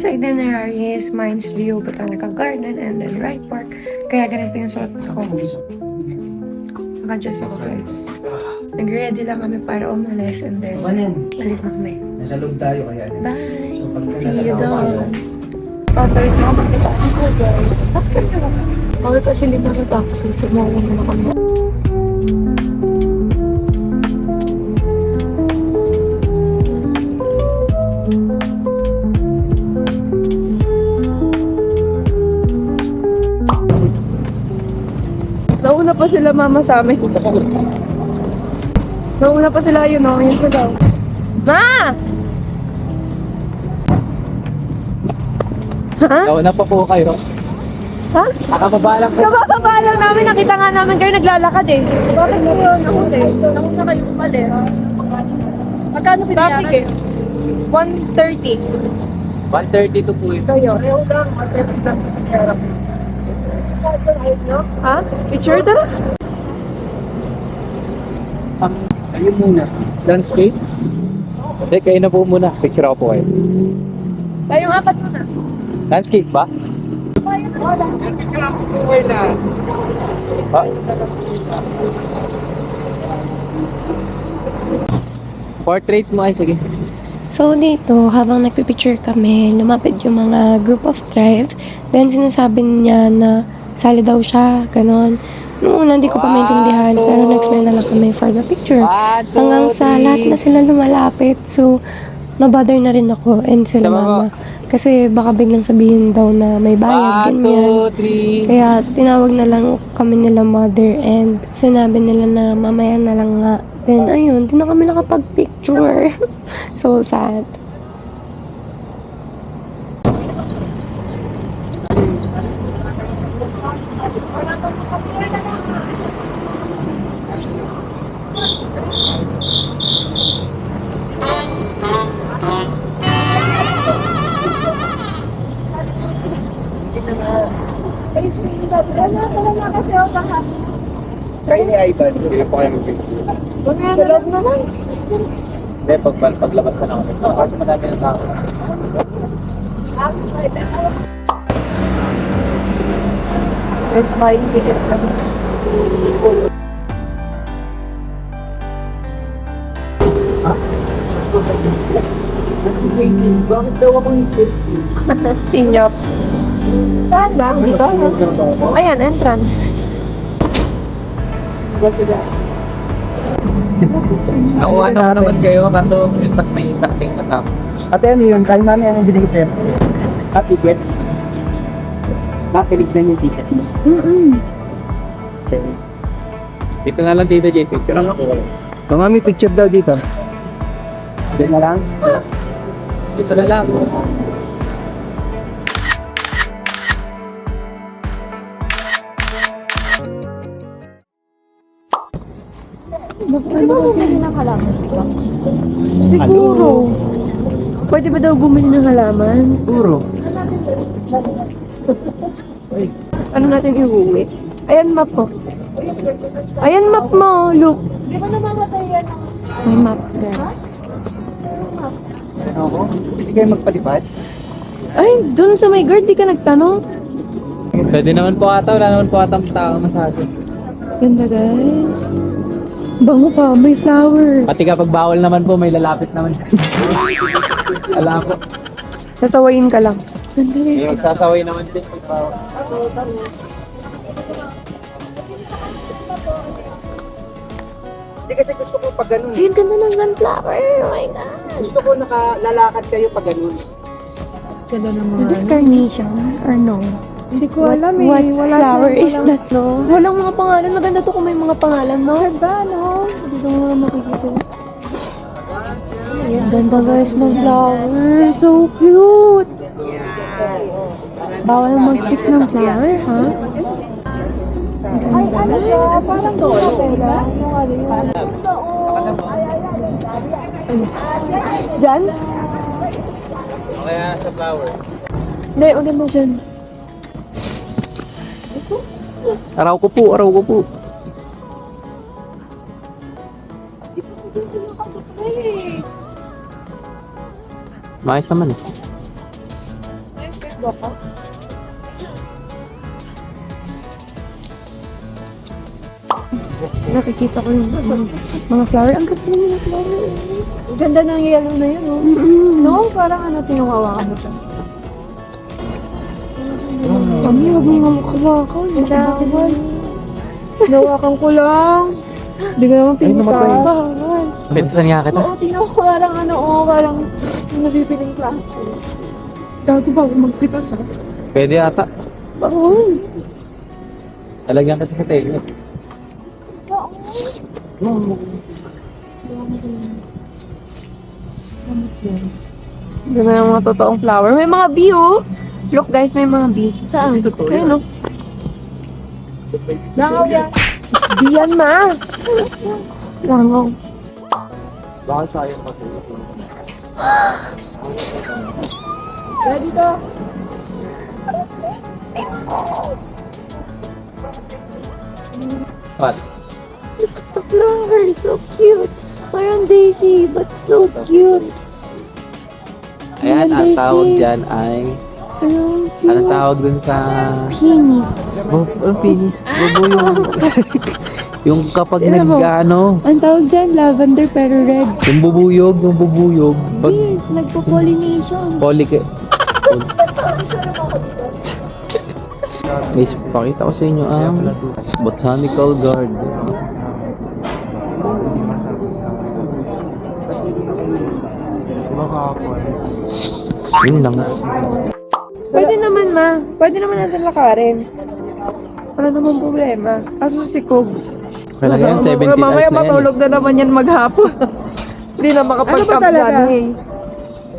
Today's itinerary is Mines View, Botanical Garden, and then Wright Park. Kaya ganito yung suot ko. Naka-dress ako, guys. Nag-ready lang kami para umalis and then alis na kami. Nasa loob tayo kaya. Bye! So, pag See you nasa doon! Third na makita ko, guys. Bakit na? Bakit kasi lima sa taxi? Sumuha na kami. Nauna pa sila mama sa amin. Nauna pa sila yun, no? Yun sila. Ma! Ha? Nauna pa po kayo. Ha? Nakababa lang po. Kabababa lang namin. Nakita nga namin kayo naglalakad eh. Bakit mo yun? Nauna eh. Nauna kayo umalis. Magkano binayaran? Traffic eh. 130. 132 po yun. Kayo? Ayaw lang, matipid lang nangyarap. Ha? Picture tara? Ayun muna. Landscape? Hindi, kayo na po muna. Picture ako po kayo. Tayong apat muna. Landscape ba? Ah. Portrait mo ay sige. So dito, habang nagpipicture kami, lumapit yung mga group of tribes. Then sinasabi niya na sali daw siya, ganon. Noong una, hindi ko pa maintindihan, pero nag-smile na lang kami for the picture. Hanggang sa lahat na sila lumalapit. So, nabother na rin ako and sila mama. Kasi baka biglang sabihin daw na may bayad, ganyan. 1, 2, 3. Kaya tinawag na lang kami nila mother and sinabi nila na mamaya na lang nga. Then ayun, di na kami nakapag-picture. So sad. Kayo ni Ivan. Hindi po kayo mag-picture. Sa loob naman. Hindi, paglabas ka na kami. Kasi madami ng tao. There's my ticket lang. Bakit daw ako yung 50? Sinyap. Saan ba? Dito? Ayan, entrance. Nakuha na naman kayo, kaso mas may isa ating kasama. Ate, ano yun? Kaya mami, anong binigay sa'yo? Ticket? Makilig na yung ticket mo. Okay. Dito na lang dito, Jay. Picture ako. Mami, picture daw dito. Dito na lang? Dito na lang. Siguro. Pwede ba daw bumili ng halaman? Puro. Ano natin iuwi? Ayan map ko. Ayan map mo, look. Di ba namamatay yan? May map, guys. Ano ko? Hindi kayo magpalipad? Ay, dun sa may guard, di ka nagtanong? Pwede naman po ata, wala naman po ata ang tao masyado. Ganda, guys. Bango pa, may flowers. Pati kapag bawal naman po, may lalapit naman. Alam po. Sasawayin ka lang. Ganda, guys. May magsasaway naman din pag bawal. Hindi kasi gusto ko pag ganun. Ay, ang ganda ng sunflower. Oh my God. Gusto ko nakalalakad kayo pag ganun. Ganda naman. Is this carnation or no? Hindi ko alam eh. What Wala flower siyang is walang- that, no? Walang mga pangalan. Maganda to kung may mga pangalan, no? Ganda, no? Hindi ko nga makikita. Ganda, guys, ng flower. So cute! Bawal mag-pick ng flower, ha? Ay, ano siya? Parang doon. Pera. Ano yun? Diyan? Kaya sa flower. Hindi, maganda dyan. Araw ko po, araw ko po. Maayos naman eh. baka. Nakikita ko yung mga flower. Ang ganda ng mga flower. Ang ganda ng yellow na yun, oh. No, parang ano, tinuhawakan mo siya. Kami, huwag mo nga makawakan. Bawal. Hinawakan ko lang. Hindi ko naman pinita. Bawal. Pinsan nga kita. Oo, tingnan ko parang ano, parang nabibiling klase. Gago ba magpita siya? Pwede ata. Bawal. Talagyan kita sa tayo. Ganda ng mga totoong flower. May mga bee, oh. Look guys, may mga bee. Saan? Ayun, oh. Langaw yan. Bee yan, ma. Langaw. Baka sayang kasi. Ready to? What? The flower is so cute. Parang daisy, but so cute. Ayan, ang Daisy. tawag dyan ay... Parang cute. Anong tawag dun sa... Penis. Anong penis? Bobo yung... yung kapag Alam mo. nag-ano... Ang tawag dyan, lavender pero red. Yung bubuyog. Pag Yes, nagpo-pollination. poly... Guys, pakita ko sa inyo ang botanical garden. Yun lang. Pwede naman, ma. Pwede naman natin lakarin. Wala namang problema. Kaso si Kog. Kaya yan, 17 hours Mamaya na yan. matulog na naman yan maghapon. Hindi na makapag-camp eh.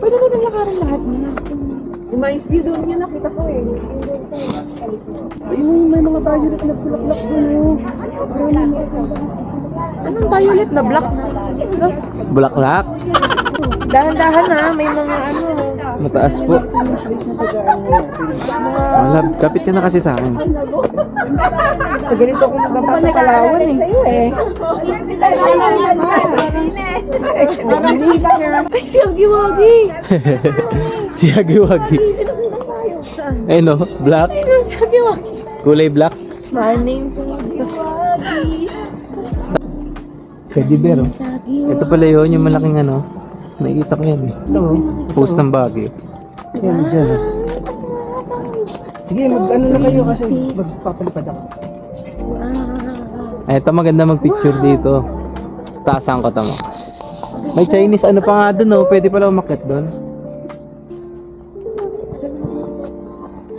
Pwede natin lakarin lahat niya. Yung mais view doon yun, nakita ko eh. Yung may mga violet na bulaklak doon. Anong violet na black? Bulaklak. Dahan-dahan na, may mga ano. Mataas po. Wala, kapit ka na kasi sa akin. Sa ganito kung nagpapa sa Palawan eh. Sa'yo eh. Ay, si Agiwagi! Si Hagiwagi. Sinusundan tayo. Saan? Eh no, black. Si Agiwagi. Kulay black. My name's Agiwagi. Teddy bear. Oh. Ito pala yun, yung malaking ano. Nakikita ko yan eh. Post ng Baguio. Yan, dyan. Sige, mag-ano na kayo kasi magpapalipad ako. Ito maganda mag-picture dito. Taasan ko tama. May Chinese ano pa nga dun oh. Pwede pala umakyat dun.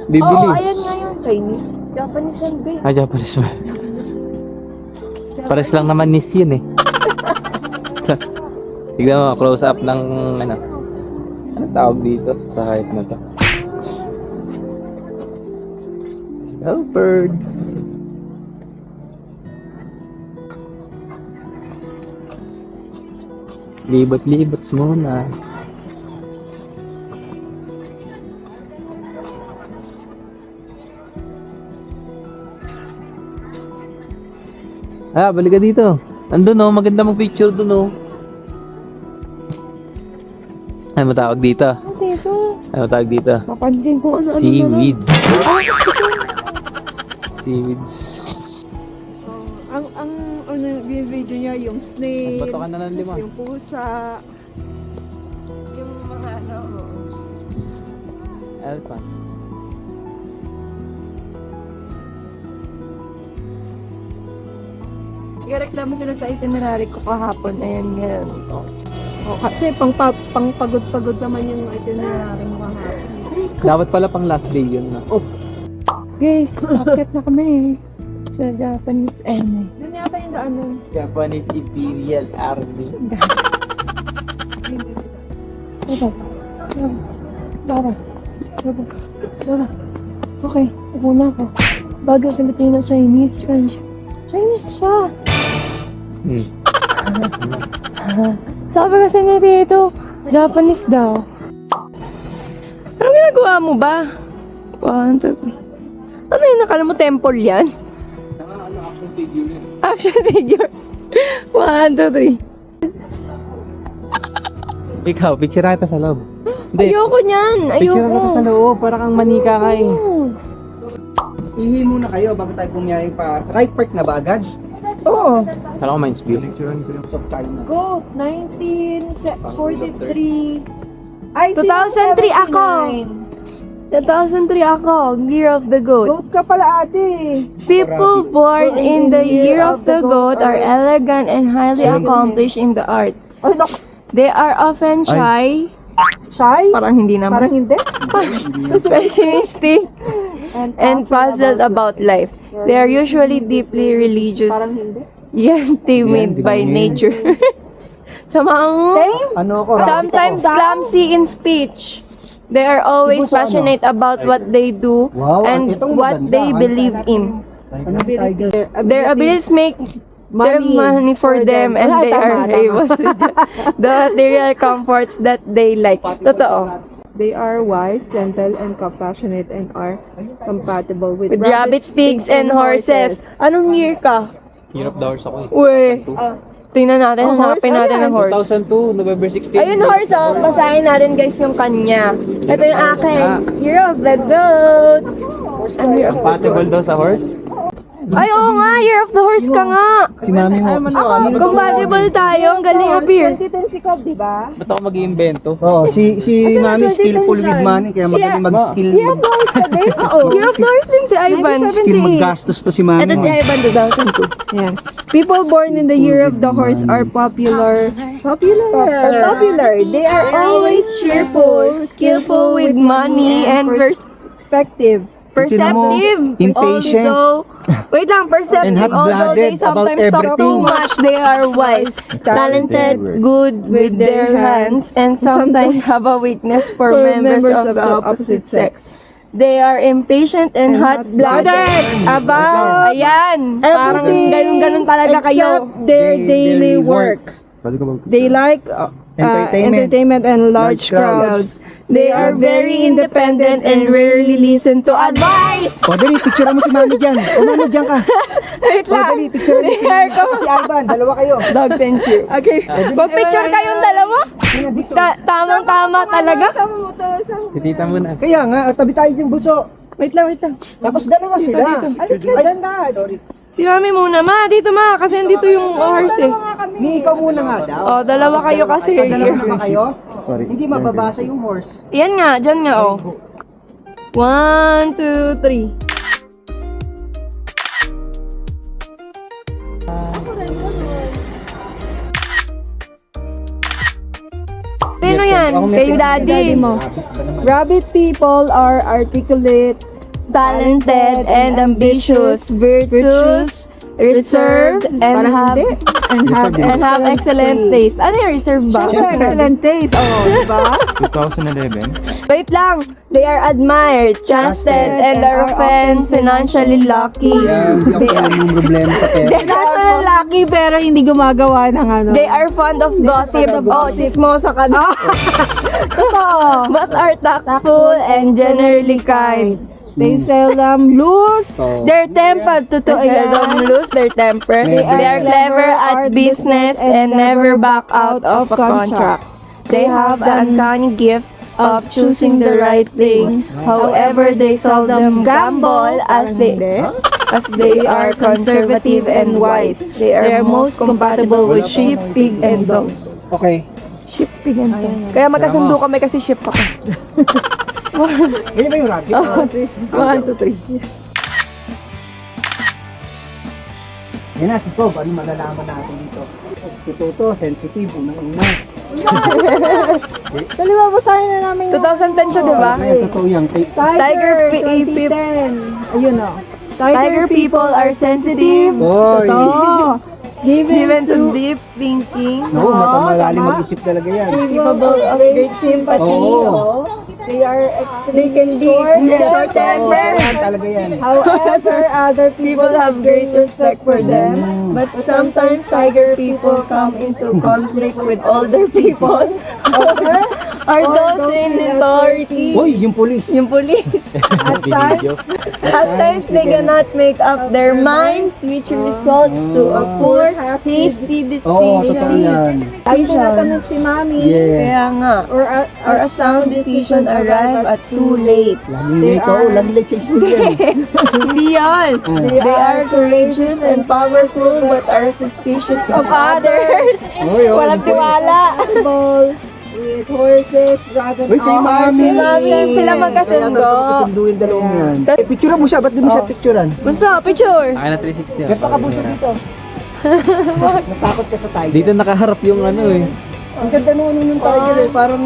Bibili. Oo, ayan nga yung Chinese. Japanese yan, babe. Ah, Japanese ba? Pares lang naman nis yun eh. Tignan mo, close up ng ano. Ano tawag dito sa height na to? Oh, birds. Libot-libot muna. Ah, balik ka dito. Andun oh, maganda mag-picture dun oh. Ano matawag dito? Dito. Ano matawag dito? Mapansin ko ano-ano na lang. Seaweeds. Seaweeds. Ang ano yung video niya, yung snake, Bato ka na ng lima. yung pusa, Yung mga ano. Elephant. Nagreklamo sila sa itinerary ko kahapon. Ayan nga. oh, kasi pagod-pagod naman yung itinerary mo kahapon. Dapat pala pang last day yun na. Oh, Guys, akit na kami sa Japanese anime. Yun yata yung daan nun. Japanese Imperial Army. Baba. Baba. Baba. Baba. Okay, upo na ako. Bago Filipino, Chinese, French. Chinese siya. Sabi kasi na dito, Japanese daw. Anong ginagawa mo ba? 1, 2, 3. Ano yun? Nakala mo temple yan? Action figure yun. Action figure. 1, 2, 3. Ikaw, picture kita sa loob. Hindi. Ayoko niyan. Picture Ayoko. ka sa loob, para kang manika ka eh. Ihi muna kayo bago tayo bumiyahe pa. Right park na ba agad? Oo. Kala ko Minds View. Of China. Go, 1943. Ay, 2003 ako. 2003 ako. Year of the Goat. Goat ka pala ate. People born in the year of the goat are elegant and highly accomplished in the arts. Oh, nox. They are often shy. Shy? Parang hindi Parang naman. hindi. Pessimistic and puzzled about life. They are usually deeply religious. Parang hindi. Yet timid by nature. Sama mo. Tame? Ano ako? Sometimes clumsy in speech. They are always Siguro sa passionate about what they do Wow, and itong what maganda, they believe in. Ano tiger? Their abilities make their money for them and they are able to do the material comforts that they like. Totoo. They are wise, gentle, and compassionate and are compatible with With rabbits, pigs, and horses. Anong year ka? Year of the horse ako eh. Uy. Tingnan natin, Oh, horse, hanapin natin ayan. ang horse. 2002, November 16. Ayun horse, oh. Basahin natin guys yung kanya. Ito yung akin. Year of the Goat. Ang year of the Compatible daw sa horse? Ay, oo nga. Year of the Horse ka nga. Si mami mo. Compatible tayo. Ang galing, Apir. 2010 si Cobb, di ba? Ba't ako mag-iimbento? Oo, si mami skillful with money kaya magaling mag-skill. Year of the Horse ka din? Year of the Horse din si Ivan. 1978. Skill maggastos to si mami Ito mo. si Ivan 2002. Yan. People born in the year of the horse are popular. Popular. They are always cheerful, skillful with money, and Perspective. perceptive. Impatient. Although, wait lang, perceptive. And Although they hot-blooded about sometimes talk too everything. much, they are wise, talented, good with their hands, and sometimes have a weakness for members of the opposite sex. They are impatient and hot-blooded. About Ayan, parang everything ganun talaga kayo. except their daily work. They like entertainment and large crowds. They are very independent and rarely listen to advice. O, dali, picture mo si mami dyan. O, mami dyan ka. Wait O, lang. dali, picture mo si Here mami. Si Alban, dalawa kayo. Dogs and sheep. Okay. Pag-picture kayong dalawa? Tamang-tama talaga? Sama mo to. Sama mo. Titita mo na. Kaya nga, tabi tayo yung buso. Wait lang, wait lang. Tapos dalawa sila. Alis ka dyan, Dad. Sorry. Si mami muna, ma. Dito, ma. Kasi andito yung horse eh. Ni ikaw muna nga daw. Oh, dalawa kayo kasi. Dalawa naman kayo. Sorry. Hindi mababasa yung horse. Yan nga, dyan nga, oh. 1, 2, 3. Sino yan? Kay daddy mo. Rabbit people are articulate, Talented and ambitious, virtuous, reserved, and parang have hindi, and have excellent taste. Ano yung reserve ba? Siyempre, excellent taste. Oh, di ba? 2011. Wait lang. They are admired, trusted, and are often financially lucky. Yan, hindi ako yung problema sa pera. National lucky pero hindi gumagawa ng ano. They are fond of gossip. Oh, chismosa ka. Totoo. But are tactful and generally kind. They seldom lose their temper. Totoo They yan. seldom lose their temper. They are clever at business and never back out of a contract. They have the uncanny gift of choosing the right thing. However, they seldom gamble as they are conservative and wise. They are most compatible with sheep, pig, and dog. Okay. Sheep, pig, and dog. Kaya magkasundo kami kasi sheep ako. Ganyan ba yung rabbit? 1, 2, 3. Yan na, si Cobb. Ano malalaman natin dito? Si Toto, sensitive, unang-una. Daliwa, basahin na namin 2010 siya, di ba? Kaya totoo yan. Tiger P- 2010. Ayun o. Tiger people are sensitive, Oy! Totoo. given to deep thinking, No, malalim mag-isip talaga yan. capable of great sympathy. Oo. They can be Short temper. Yan talaga yan. However, other People have great respect for them, but sometimes tiger people come into conflict with older people Or those in authority. Uy, yung pulis. Yung police. Video. At times they cannot make up their minds, which results to a poor, hasty Oo, totoo decision. yan. Ay, tinatanong si Mami. Yeah. Kaya nga, or a sound decision arrive at too late. Laging late, oo. Laging late sa school yan. Hindi yan. They are courageous and powerful but are suspicious of others. Uy, oo, yung pulis. With horses, dragon Uy, kay Mami. Si Mami, sila magkasundo. Kaya magkasundo yung dalawang yan. Eh, picturean mo siya. Ba't di mo siya picturean? Bunso, picture. Akin na 360 Ganda ka buso dito. Natakot ka sa tiger. Dito nakaharap yung ano eh. Ang ganda nung ano yung tiger eh. Parang